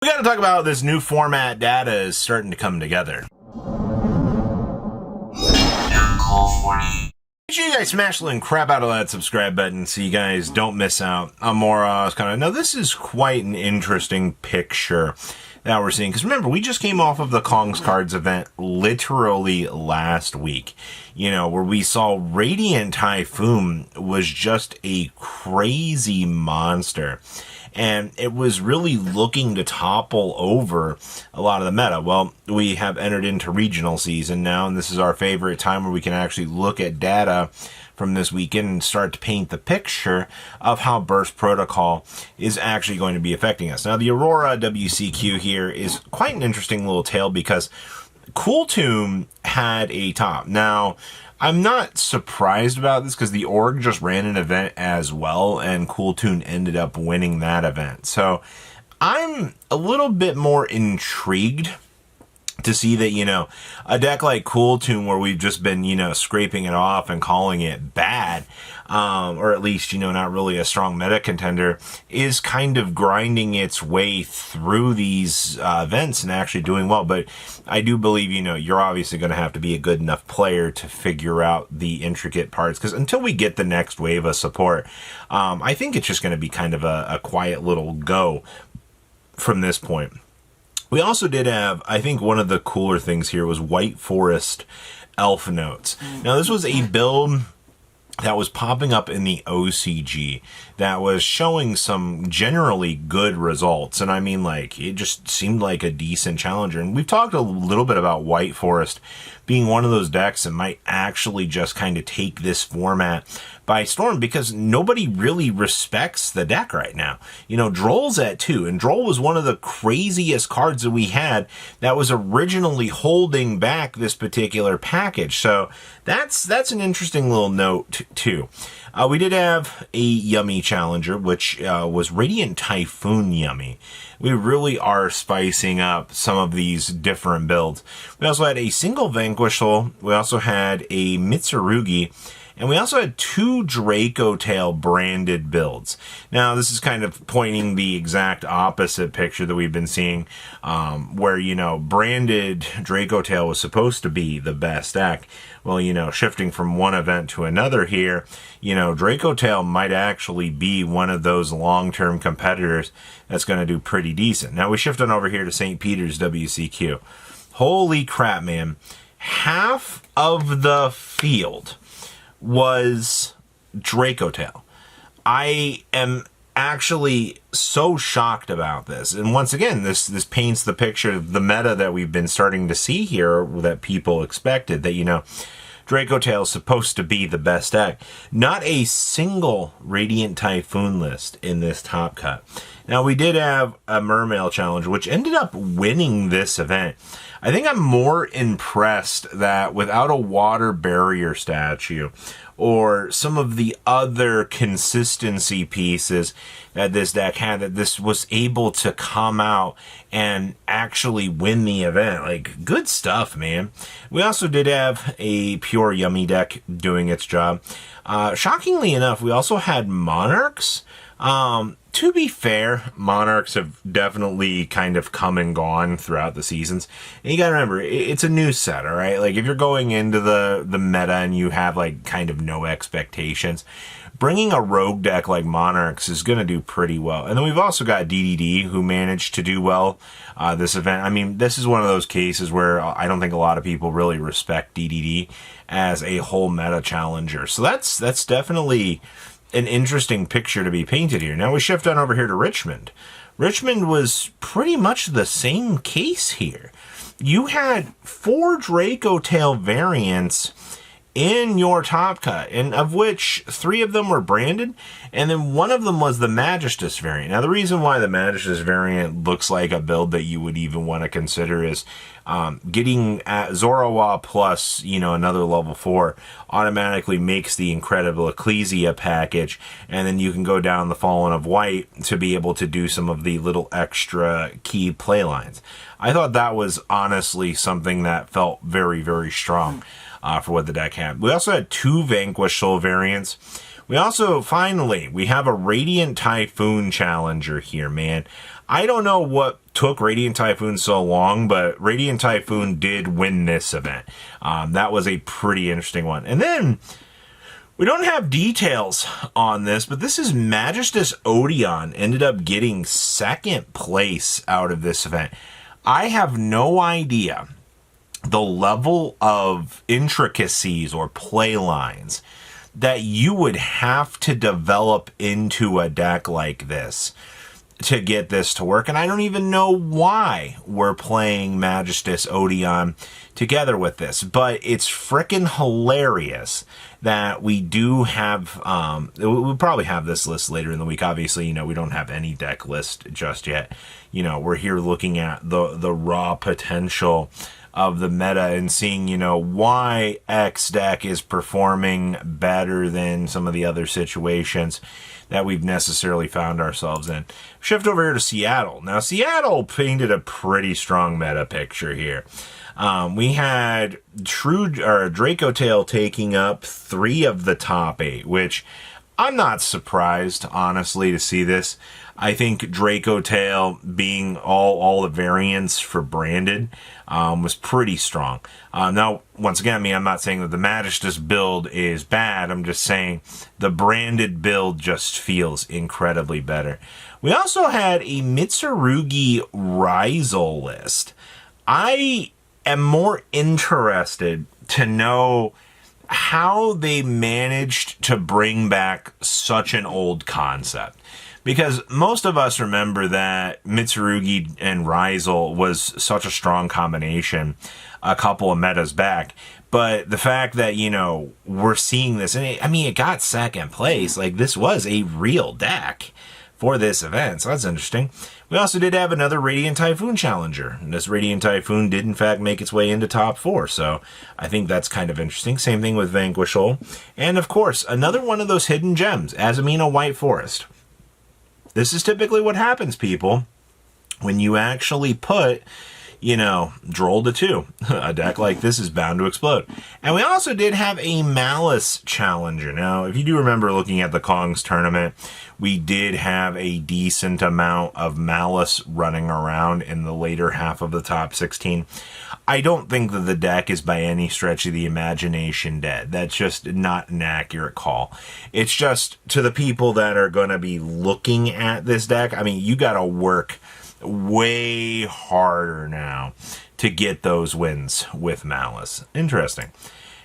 We got to talk about this new format data is starting to come together. Make sure you guys smash the link, crap out of that subscribe button so you guys don't miss out on more now, this is quite an interesting picture that we're seeing. Because remember, we just came off of the Kong's Cards event literally last week. You know, where we saw Radiant Typhoon was just a crazy monster. And it was really looking to topple over a lot of the meta. Well, we have entered into regional season now, and this is our favorite time where we can actually look at data from this weekend and start to paint the picture of how Burst Protocol is actually going to be affecting us. Now, the Aurora WCQ here is quite an interesting little tale because Cool Tomb had a top. Now, I'm not surprised about this because the org just ran an event as well, and Cool Tune ended up winning that event. So I'm a little bit more intrigued to see that, you know, a deck like Cool Tune, where we've just been, you know, scraping it off and calling it bad, or at least, you know, not really a strong meta contender, is kind of grinding its way through these events and actually doing well. But I do believe, you know, you're obviously going to have to be a good enough player to figure out the intricate parts, because until we get the next wave of support, I think it's just going to be kind of a quiet little go from this point. We also did have, I think one of the cooler things here was White Forest Elf Notes. Now, this was a build that was popping up in the OCG that was showing some generally good results. And I mean, like, it just seemed like a decent challenger. And we've talked a little bit about White Forest being one of those decks that might actually just kind of take this format by storm, because nobody really respects the deck right now. You know, Droll's at 2, and Droll was one of the craziest cards that we had that was originally holding back this particular package. So that's an interesting little note too. We did have a Yummy challenger, which was Radiant Typhoon Yummy. We really are spicing up some of these different builds. We also had a single Vanquishal. We also had a Mitsurugi. And we also had 2 Draco Tail branded builds. Now, this is kind of pointing the exact opposite picture that we've been seeing, where, you know, branded Draco Tail was supposed to be the best deck. Well, you know, shifting from one event to another here, you know, Draco Tail might actually be one of those long-term competitors that's going to do pretty decent. Now, we shift on over here to St. Peter's WCQ. Holy crap, man. Half of the field was Draco Tail. I am actually so shocked about this. And once again, this paints the picture of the meta that we've been starting to see here, that people expected, that, you know, Draco Tail is supposed to be the best deck. Not a single Radiant Typhoon list in this top cut. Now, we did have a Mermail Challenge, which ended up winning this event. I think I'm more impressed that without a water barrier statue or some of the other consistency pieces that this deck had, that this was able to come out and actually win the event. Like, good stuff, man. We also did have a pure Yummy deck doing its job. Shockingly enough, we also had Monarchs. To be fair, Monarchs have definitely kind of come and gone throughout the seasons. And you gotta remember, it's a new set, alright? Like, if you're going into the meta and you have, like, kind of no expectations, bringing a rogue deck like Monarchs is gonna do pretty well. And then we've also got DDD, who managed to do well this event. I mean, this is one of those cases where I don't think a lot of people really respect DDD as a whole meta challenger. So that's definitely an interesting picture to be painted here. Now we shift on over here to Richmond. Richmond was pretty much the same case here. You had 4 Draco Tail variants in your top cut, and of which 3 of them were branded, and then one of them was the Magistus variant. Now, the reason why the Magistus variant looks like a build that you would even want to consider is getting at Zorowa plus, you know, another level 4 automatically makes the Incredible Ecclesia package, and then you can go down the Fallen of White to be able to do some of the little extra key play lines. I thought that was honestly something that felt very, very strong for what the deck had. We also had 2 Vanquishal variants. We also, finally, we have a Radiant Typhoon Challenger here, man. I don't know what took Radiant Typhoon so long, but Radiant Typhoon did win this event. That was a pretty interesting one. And then we don't have details on this, but this is Magistus Odeon ended up getting second place out of this event. I have no idea the level of intricacies or play lines that you would have to develop into a deck like this to get this to work. And I don't even know why we're playing Magistus Odeon together with this, but it's freaking hilarious that we do have, we'll probably have this list later in the week. Obviously, you know, we don't have any deck list just yet. You know, we're here looking at the raw potential of the meta and seeing, you know, why X deck is performing better than some of the other situations that we've necessarily found ourselves in. Shift over here to Seattle. Now, Seattle painted a pretty strong meta picture here. We had Draco Tail taking up 3 of the top 8, which I'm not surprised, honestly, to see this. I think Draco Tail being all the variants for branded was pretty strong. Now, once again, I'm not saying that the Magistus build is bad. I'm just saying the branded build just feels incredibly better. We also had a Mitsurugi Rizal list. I am more interested to know how they managed to bring back such an old concept. Because most of us remember that Mitsurugi and Rizal was such a strong combination a couple of metas back. But the fact that, you know, we're seeing this, and it got second place. Like, this was a real deck for this event, so that's interesting. We also did have another Radiant Typhoon challenger, and this Radiant Typhoon did in fact make its way into top 4, so I think that's kind of interesting. Same thing with Vanquishal, and of course, another one of those hidden gems, Azumina White Forest. This is typically what happens, people, when you actually put, you know, Droll to 2. A deck like this is bound to explode. And we also did have a Malice challenger. Now, if you do remember looking at the Kongs tournament, we did have a decent amount of Malice running around in the later half of the top 16. I don't think that the deck is by any stretch of the imagination dead. That's just not an accurate call. It's just, to the people that are going to be looking at this deck, I mean, you got to work way harder now to get those wins with Malice. Interesting.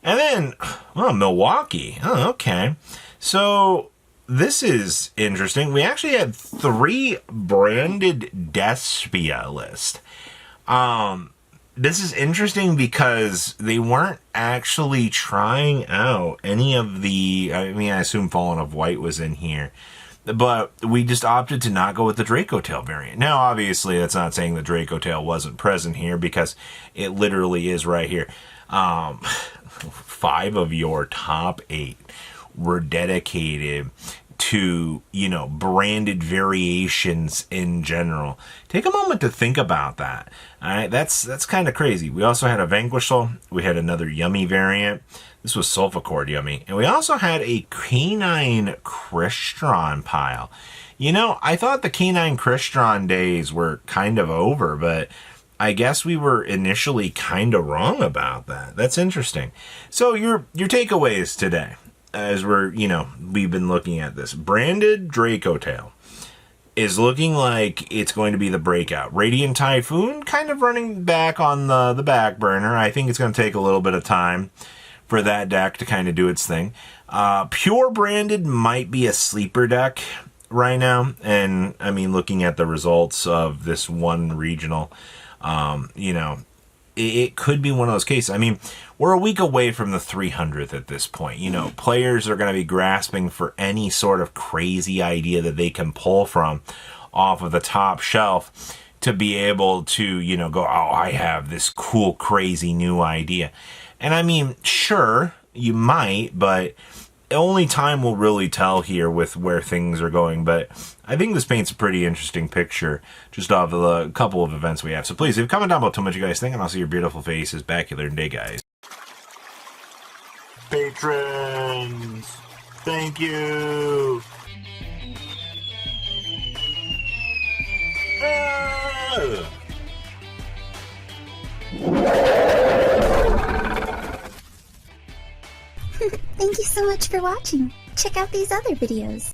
And then, well, Milwaukee. Oh, okay. So this is interesting. We actually had 3 branded Despia list. This is interesting because they weren't actually trying out any of the, I assume Fallen of White was in here, but we just opted to not go with the Draco Tail variant. Now, obviously, that's not saying the Draco Tail wasn't present here, because it literally is right here. 5 of your top 8 were dedicated to, you know, branded variations in general. Take a moment to think about that. All right, that's kind of crazy. We also had a Vanquishal. We had another Yummy variant. This was Sulfacord Yummy. And we also had a Canine Crystron pile. You know, I thought the Canine Crystron days were kind of over, but I guess we were initially kind of wrong about that. That's interesting. So your takeaways today, as we've been looking at this. Branded Draco Tail is looking like it's going to be the breakout. Radiant Typhoon kind of running back on the back burner. I think it's going to take a little bit of time for that deck to kind of do its thing. Pure Branded might be a sleeper deck right now. And, looking at the results of this one regional, it could be one of those cases. We're a week away from the 300th at this point. Players are going to be grasping for any sort of crazy idea that they can pull from off of the top shelf to be able to, go, oh, I have this cool, crazy new idea. And sure, you might, but only time will really tell here with where things are going. But I think this paints a pretty interesting picture just off of the couple of events we have. So please, leave a comment down below, tell me what you guys think, and I'll see your beautiful faces back here later in the day, guys. Patrons, thank you. Thank you so much for watching. Check out these other videos.